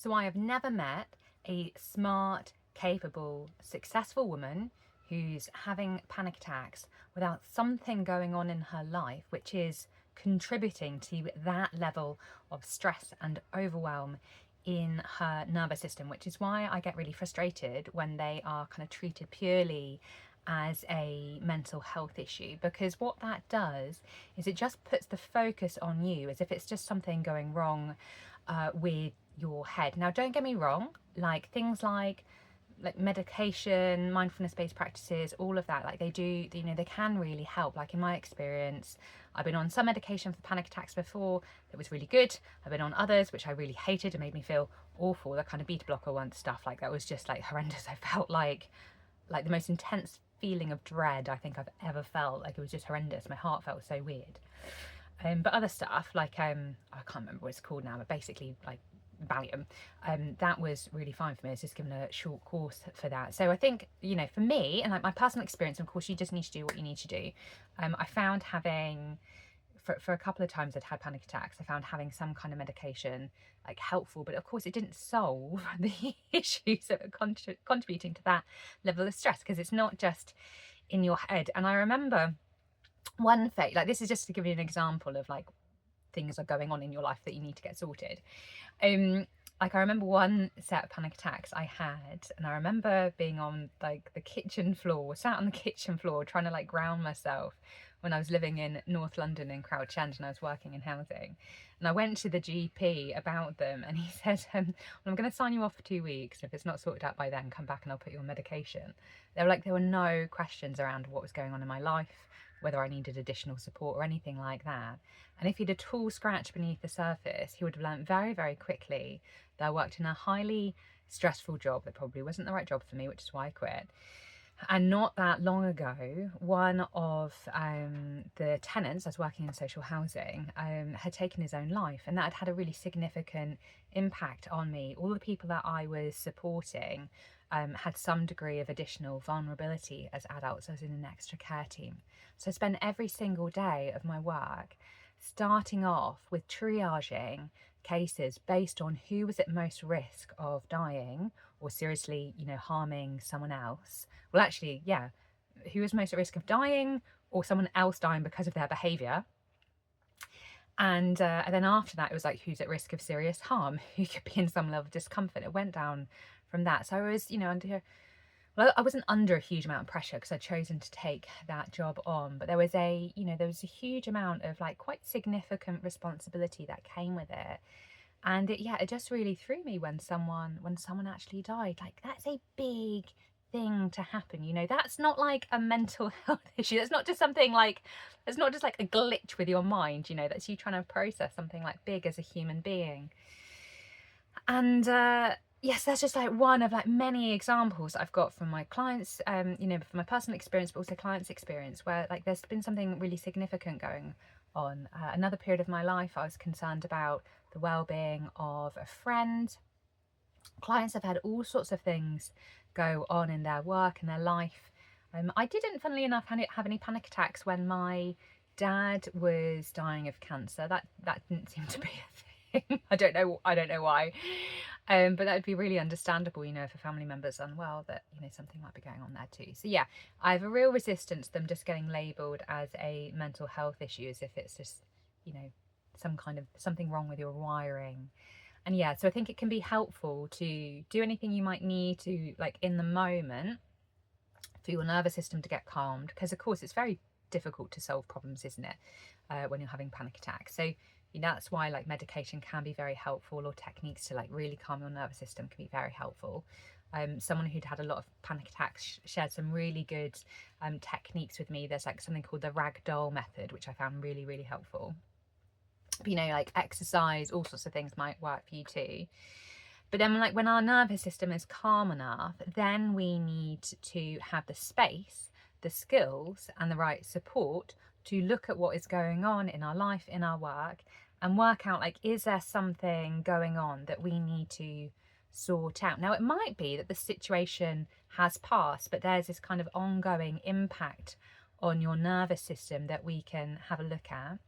So I have never met a smart, capable, successful woman who's having panic attacks without something going on in her life which is contributing to that level of stress and overwhelm in her nervous system, which is why I get really frustrated when they are kind of treated purely as a mental health issue, because what that does is it just puts the focus on you as if it's just something going wrong with your head. Now, don't get me wrong, like things like medication, mindfulness-based practices, all of that, like they do, you know, they can really help. Like in my experience, I've been on some medication for panic attacks before that was really good. I've been on others which I really hated and made me feel awful. The kind of beta blocker one stuff, like that was just like horrendous. I felt like the most intense feeling of dread I think I've ever felt. Like it was just horrendous. My heart felt so weird. But other stuff like I can't remember what it's called now, but basically like Valium, that was really fine for me. I was just given a short course for that. So I think, you know, for me and like my personal experience, of course you just need to do what you need to do. I found having for a couple of times I'd had panic attacks, I found having some kind of medication like helpful, but of course it didn't solve the issues that are contributing to that level of stress, because it's not just in your head. And I remember one phase, like this is just to give you an example of like things are going on in your life that you need to get sorted. Like I remember one set of panic attacks I had, and I remember being on like the kitchen floor, sat on the kitchen floor trying to like ground myself when I was living in North London in Crouch End and I was working in housing. And I went to the GP about them and he said, well, I'm going to sign you off for 2 weeks. If it's not sorted out by then, come back and I'll put you on medication. There were no questions around what was going on in my life, whether I needed additional support or anything like that. And if he'd at all scratched beneath the surface, he would have learnt very, very quickly that I worked in a highly stressful job that probably wasn't the right job for me, which is why I quit. And not that long ago, one of the tenants, I was working in social housing, had taken his own life, and that had had a really significant impact on me. All the people that I was supporting had some degree of additional vulnerability as adults. I was in an extra care team. So I spent every single day of my work starting off with triaging cases based on who was at most risk of dying or seriously, you know, harming someone else. Well, actually, yeah, who was most at risk of dying or someone else dying because of their behaviour. And then after that, it was like who's at risk of serious harm, who could be in some level of discomfort. It went down from that. So I was, you know, I wasn't under a huge amount of pressure because I'd chosen to take that job on, but there was a huge amount of like quite significant responsibility that came with it. And it just really threw me when someone actually died. Like that's a big thing to happen, you know. That's not like a mental health issue. That's not just something like, it's not just like a glitch with your mind, you know. That's you trying to process something like big as a human being. And yes, that's just like one of like many examples I've got from my clients, you know, from my personal experience, but also clients' experience, where like there's been something really significant going on. Another period of my life, I was concerned about the well-being of a friend. Clients have had all sorts of things go on in their work and their life. I didn't, funnily enough, have any panic attacks when my dad was dying of cancer. That didn't seem to be a thing. I don't know why. But that would be really understandable, you know, if a family member's unwell, that, you know, something might be going on there too. So yeah, I have a real resistance to them just getting labelled as a mental health issue, as if it's just, you know, something wrong with your wiring. And yeah, so I think it can be helpful to do anything you might need to, like in the moment, for your nervous system to get calmed, because of course it's very difficult to solve problems, isn't it, when you're having panic attacks. So you know, that's why like medication can be very helpful, or techniques to like really calm your nervous system can be very helpful. Someone who'd had a lot of panic attacks shared some really good techniques with me. There's like something called the ragdoll method, which I found really, really helpful. You know, like exercise, all sorts of things might work for you too. But then like when our nervous system is calm enough, then we need to have the space, the skills and the right support to look at what is going on in our life, in our work, and work out like, is there something going on that we need to sort out? Now, it might be that the situation has passed, but there's this kind of ongoing impact on your nervous system that we can have a look at.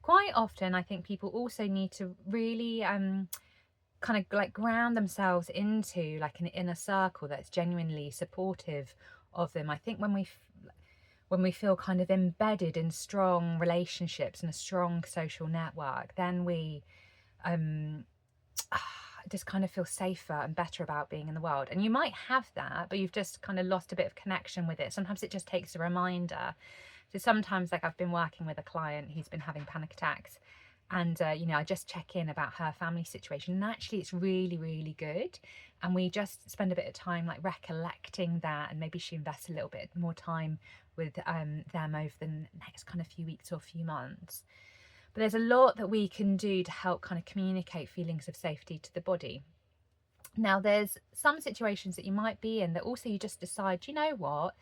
Quite often, I think people also need to really kind of like ground themselves into like an inner circle that's genuinely supportive of them. I think when we feel kind of embedded in strong relationships and a strong social network, then we just kind of feel safer and better about being in the world. And you might have that, but you've just kind of lost a bit of connection with it. Sometimes it just takes a reminder. So sometimes, like, I've been working with a client who's been having panic attacks, and you know, I just check in about her family situation, and actually it's really, really good. And we just spend a bit of time like recollecting that, and maybe she invests a little bit more time with them over the next kind of few weeks or few months. But there's a lot that we can do to help kind of communicate feelings of safety to the body. Now, there's some situations that you might be in that also you just decide, you know what,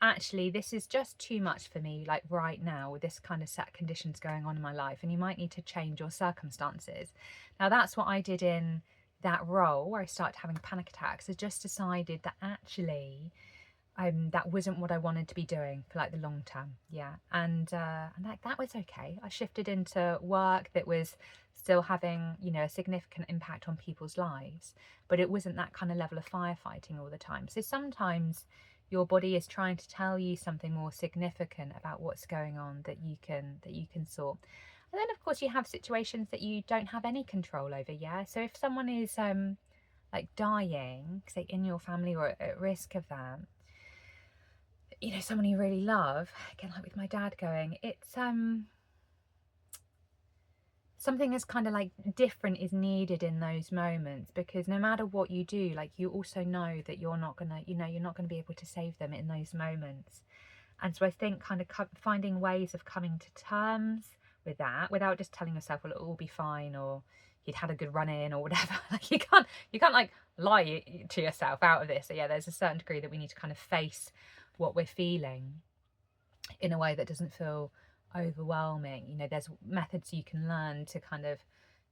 actually, this is just too much for me, like right now, with this kind of set conditions going on in my life, and you might need to change your circumstances. Now, that's what I did in that role where I started having panic attacks. I just decided that actually that wasn't what I wanted to be doing for like the long term. Yeah. And like that was okay. I shifted into work that was still having, you know, a significant impact on people's lives, but it wasn't that kind of level of firefighting all the time. So sometimes your body is trying to tell you something more significant about what's going on that you can sort. And then of course you have situations that you don't have any control over. Yeah. So if someone is like dying, say in your family or at risk of that, you know, someone you really love, again, like with my dad going, it's something is kind of like different is needed in those moments, because no matter what you do, like you also know that you're not gonna, you know, you're not gonna be able to save them in those moments. And so I think kind of finding ways of coming to terms with that without just telling yourself, well, it'll all be fine, or you'd had a good run in or whatever. Like you can't like lie to yourself out of this. So yeah, there's a certain degree that we need to kind of face what we're feeling in a way that doesn't feel overwhelming. You know, there's methods you can learn to kind of,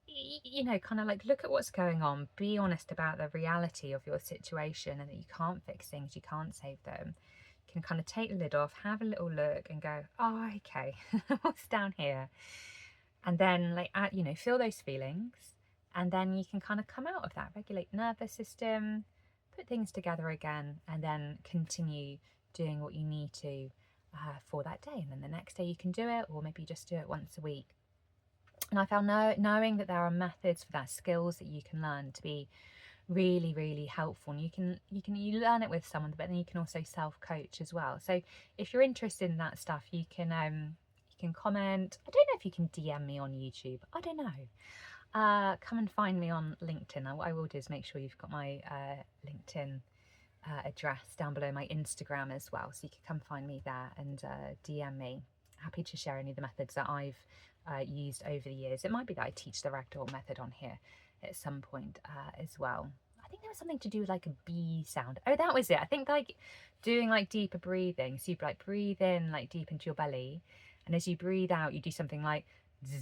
you know, kind of like look at what's going on, be honest about the reality of your situation and that you can't fix things, you can't save them. You can kind of take the lid off, have a little look and go, oh, okay, what's down here? And then like, you know, feel those feelings, and then you can kind of come out of that, regulate the nervous system, put things together again, and then continue doing what you need to for that day. And then the next day you can do it, or maybe just do it once a week. And I found knowing that there are methods for that, skills that you can learn, to be really, really helpful. And you learn it with someone, but then you can also self-coach as well. So if you're interested in that stuff, you can comment. I don't know if you can DM me on YouTube. I don't know. Come and find me on LinkedIn. What I will do is make sure you've got my LinkedIn address down below, my Instagram as well, so you can come find me there and DM me. Happy to share any of the methods that I've used over the years. It might be that I teach the ragdoll method on here at some point as well. I think there was something to do with like a bee sound. Oh, that was it. I think like doing like deeper breathing. So you like breathe in like deep into your belly, and as you breathe out, you do something like zzz,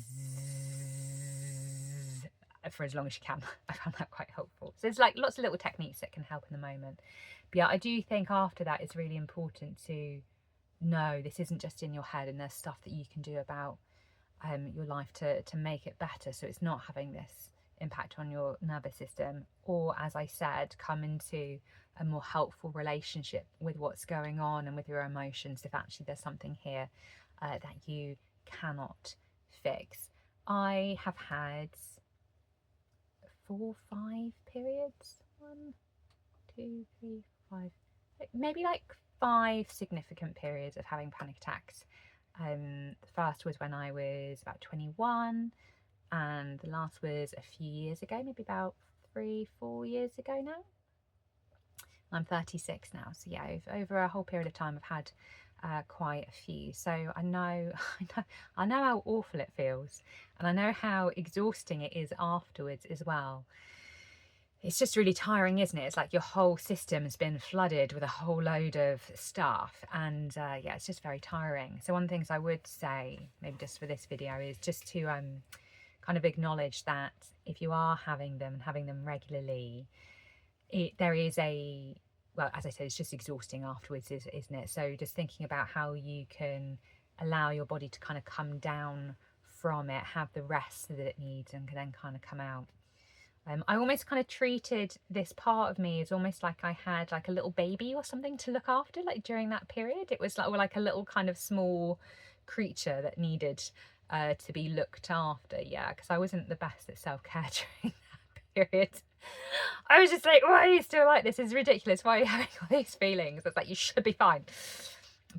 for as long as you can. I found that quite helpful. So there's like lots of little techniques that can help in the moment. But yeah, I do think after that it's really important to know this isn't just in your head, and there's stuff that you can do about your life to make it better, so it's not having this impact on your nervous system, or as I said, come into a more helpful relationship with what's going on and with your emotions if actually there's something here that you cannot fix. I have had 4, 5 periods, 1, 2, 3, 5, maybe like 5 significant periods of having panic attacks. The first was when I was about 21, and the last was a few years ago, maybe about 3, 4 years ago now. I'm 36 now, so yeah, over a whole period of time I've had quite a few. So I know how awful it feels, and I know how exhausting it is afterwards as well. It's just really tiring, isn't it? It's like your whole system has been flooded with a whole load of stuff, and yeah, it's just very tiring. So one of the things I would say, maybe just for this video, is just to kind of acknowledge that if you are having them and having them regularly, there is a, well, as I said, it's just exhausting afterwards, isn't it? So just thinking about how you can allow your body to kind of come down from it, have the rest that it needs, and can then kind of come out I almost kind of treated this part of me as almost like I had like a little baby or something to look after, like during that period. It was like a little kind of small creature that needed to be looked after. Yeah, because I wasn't the best at self-care during that period. I was just like, why are you still like this? It's ridiculous. Why are you having all these feelings? It's like, you should be fine.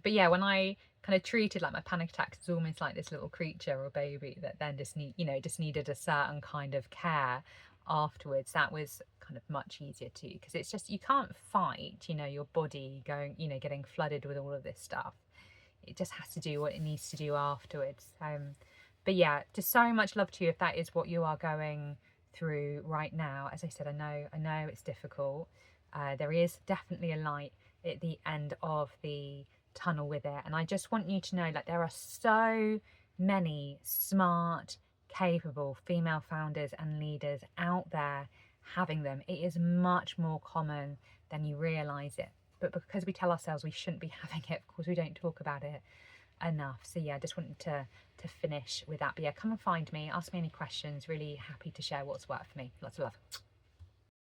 But yeah, when I kind of treated like my panic attacks as almost like this little creature or baby that then just needed a certain kind of care afterwards, that was kind of much easier too, because it's just, you can't fight, your body going, getting flooded with all of this stuff. It just has to do what it needs to do afterwards. But yeah, just so much love to you if that is what you are going through right now. As I said, I know it's difficult. There is definitely a light at the end of the tunnel with it, and I just want you to know, like, there are so many smart, capable female founders and leaders out there having them. It is much more common than you realize it, but because we tell ourselves we shouldn't be having it, of course we don't talk about it enough. So yeah, I just wanted to finish with that. But yeah, come and find me, ask me any questions. Really happy to share what's worked for me. Lots of love.